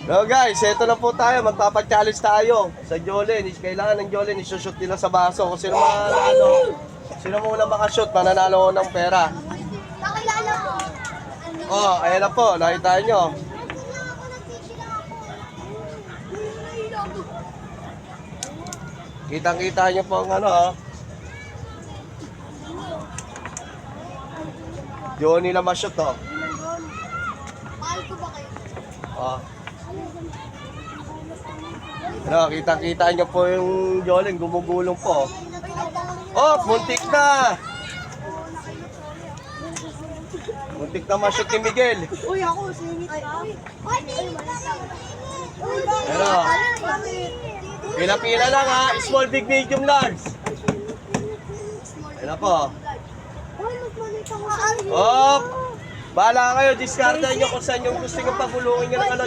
So guys, eto na po tayo. Magpapa-challenge tayo sa Jolene. Kailangan ng Jolene isushoot nila sa baso. Kung sino mananalo, sino muna makashoot, mananalo ng pera. Kakilala ko. Oh, ayan na po. Nakita nyo. Kitang-kita nyo po ang ano, oh. Johnny na ma-shoot, oh. Mahal ko ba kayo? Oh. Ano, kitang-kita nyo po yung Jolene. Gumugulong po. Oh, muntik na. Muntik na ma-shoot ni Miguel. Uy, ako, singit ka. Pero, pila-pila lang ha. Small, big, medium, large. Ayan na po. Oh, bahala kayo. Discard nyo kung saan yung gusto nyo pagulungin nyo ng ano,